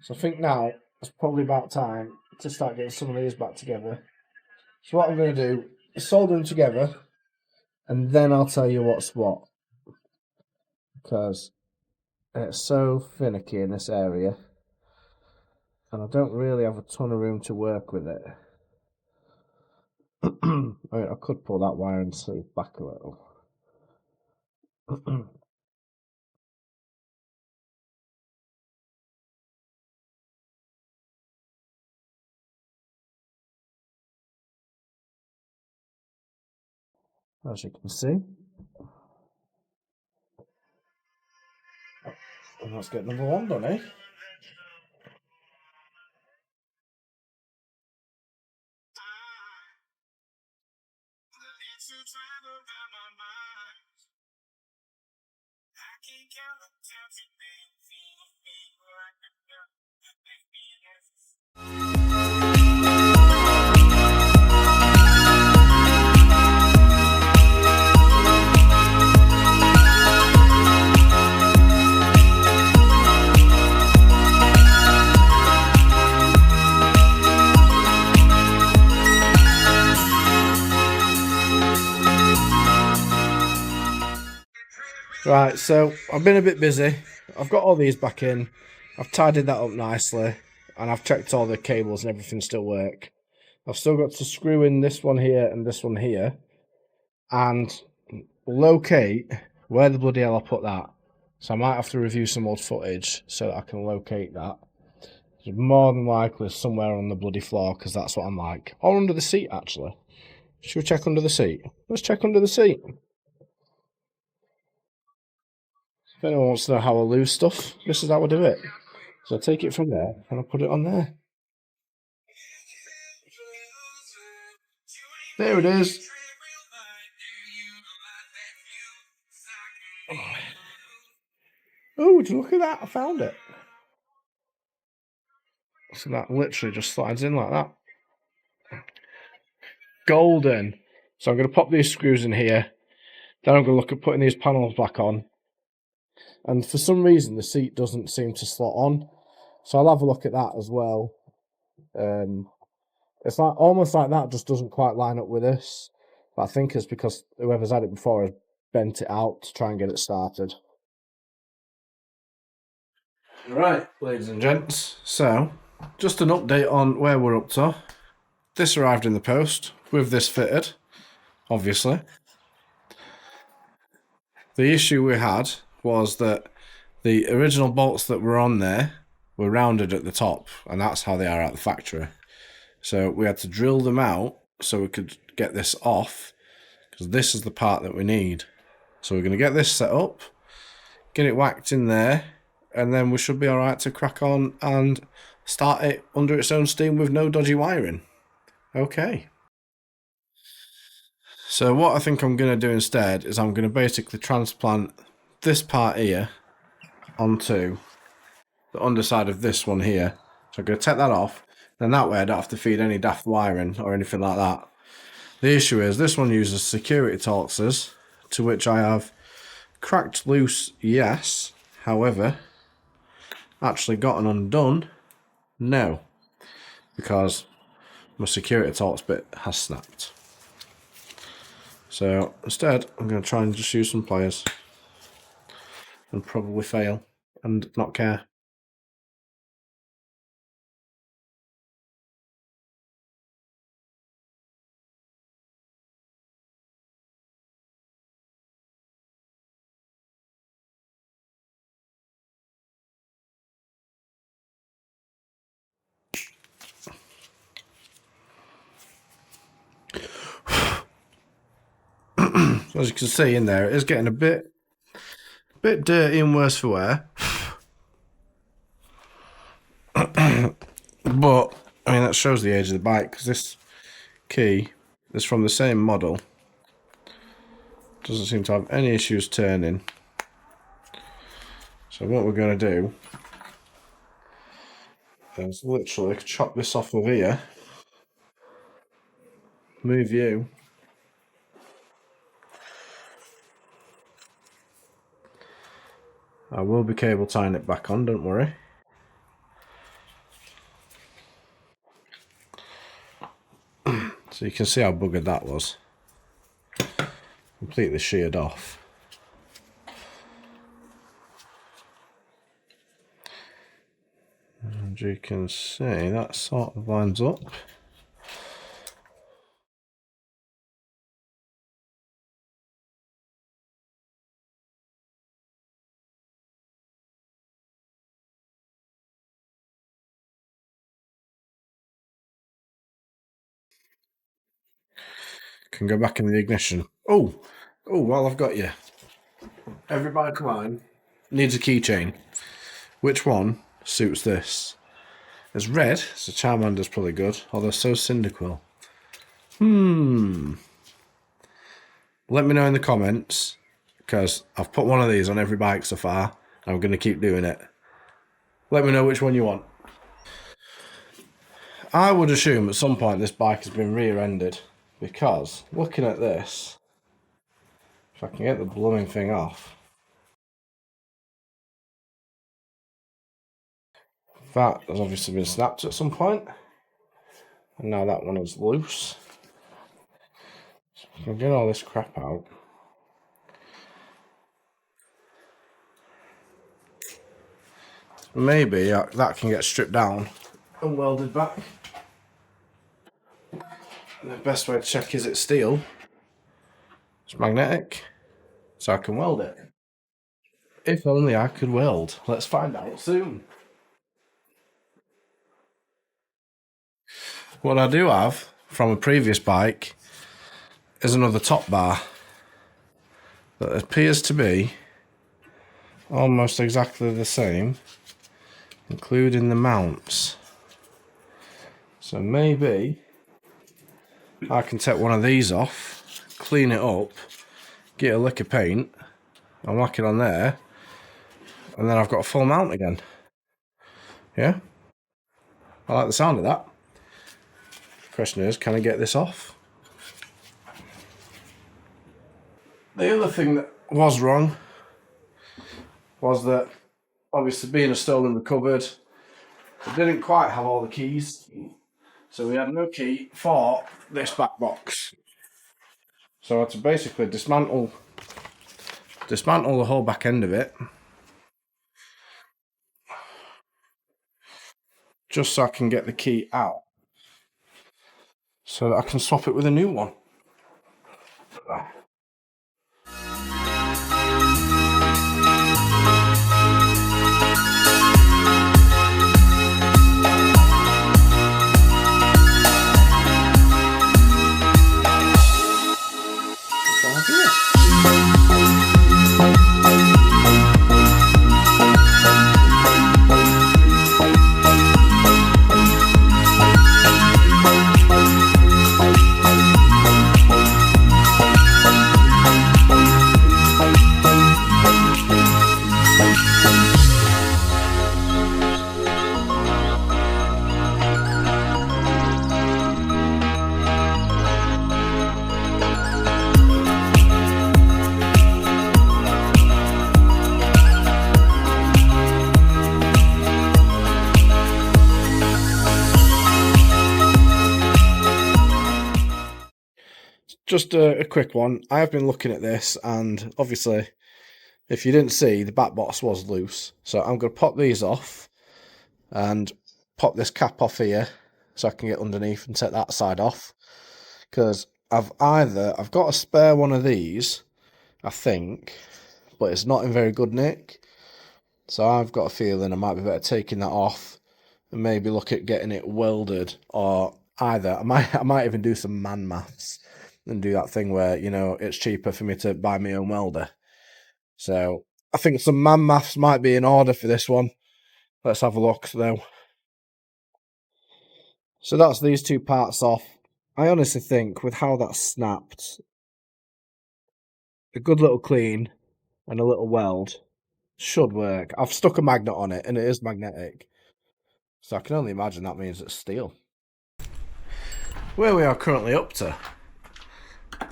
So I think now it's probably about time to start getting some of these back together. So what I'm going to do is solder them together, and then I'll tell you what's what. Because it's so finicky in this area, and I don't really have a ton of room to work with it. I mean, I could pull that wire and sleeve back a little. As you can see. And let's get number one done, eh? Right, so I've been a bit busy. I've got all these back in. I've tidied that up nicely, and I've checked all the cables and everything still work. I've still got to screw in this one here and this one here, and locate where the bloody hell I put that. So I might have to review some old footage so that I can locate that. It's more than likely somewhere on the bloody floor, because that's what I'm like. Or under the seat, actually. Should we check under the seat? Let's check under the seat. If anyone wants to know how I lose stuff, this is how I do it. So I take it from there and I put it on there. There it is. Oh, would you look at that? I found it. So that literally just slides in like that. Golden. So I'm going to pop these screws in here. Then I'm going to look at putting these panels back on. And for some reason, the seat doesn't seem to slot on. So I'll have a look at that as well. It's like almost like that just doesn't quite line up with this. But I think it's because whoever's had it before has bent it out to try and get it started. Right, ladies and gents. So, just an update on where we're up to. This arrived in the post with this fitted, obviously. The issue we had was that the original bolts that were on there were rounded at the top, and that's how they are at the factory. So we had to drill them out so we could get this off, because this is the part that we need. So we're going to get this set up, get it whacked in there, and then we should be alright to crack on and start it under its own steam with no dodgy wiring. Okay. So what I think I'm going to do instead is I'm going to basically transplant this part here onto the underside of this one here. So I'm going to take that off, then that way I don't have to feed any daft wiring or anything like that. The issue is this one uses security Torxes, to which I have cracked loose, yes. However, actually gotten undone, no. Because my security Torx bit has snapped. So instead, I'm going to try and just use some pliers and probably fail and not care. As you can see in there, it is getting a bit dirty and worse for wear. But I mean, that shows the age of the bike, because this key is from the same model. Doesn't seem to have any issues turning. So what we're going to do is literally chop this off of here, move you, I will be cable tying it back on, don't worry. So you can see how buggered that was. Completely sheared off. And you can see that sort of lines up. Can go back in the ignition. Oh, while I've got you. Every bike of mine needs a keychain. Which one suits this? It's red, so Charmander's probably good, although so's Cyndaquil. Let me know in the comments, because I've put one of these on every bike so far, and I'm going to keep doing it. Let me know which one you want. I would assume at some point this bike has been rear-ended, because looking at this, if I can get the blooming thing off, that has obviously been snapped at some point, and now that one is loose. So I can get all this crap out. Maybe that can get stripped down and welded back. And the best way to check is it's steel. It's magnetic, so I can weld it. If only I could weld. Let's find out soon. What I do have from a previous bike is another top bar that appears to be almost exactly the same, including the mounts. So maybe I can take one of these off, clean it up, get a lick of paint, and whack it on there, and then I've got a full mount again. Yeah? I like the sound of that. The question is, can I get this off? The other thing that was wrong was that, obviously being a stolen recovered, it didn't quite have all the keys. So we had no key for this back box. So I had to basically dismantle the whole back end of it, just so I can get the key out, so that I can swap it with a new one. Just a quick one. I have been looking at this, and obviously, if you didn't see, the back box was loose. So I'm going to pop these off and pop this cap off here so I can get underneath and take that side off. Because I've got a spare one of these, I think, but it's not in very good nick. So I've got a feeling I might be better taking that off and maybe look at getting it welded, or either I might even do some man maths and do that thing where, you know, it's cheaper for me to buy my own welder. So I think some man maths might be in order for this one. Let's have a look though. So that's these two parts off. I honestly think with how that's snapped, a good little clean and a little weld should work. I've stuck a magnet on it and it is magnetic. So I can only imagine that means it's steel. Where we are currently up to,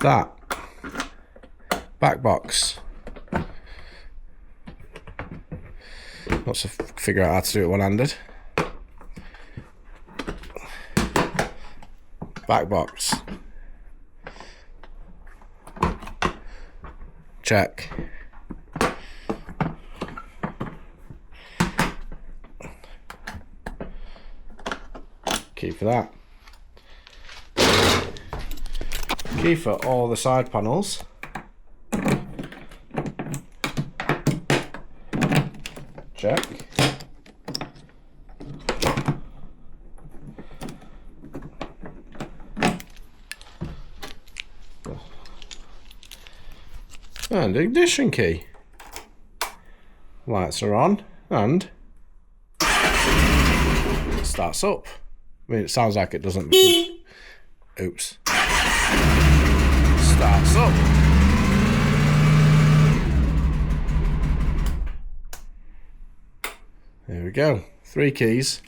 that back box. Let's figure out how to do it one-handed. Back box check. Key for that. Key for all the side panels. Check. And ignition key. Lights are on and it starts up. I mean, it sounds like it doesn't. Oops. Starts up. There we go. 3 keys.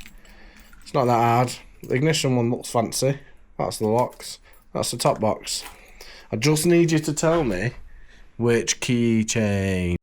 It's not that hard. The ignition one looks fancy. That's the locks. That's the top box. I just need you to tell me which keychain.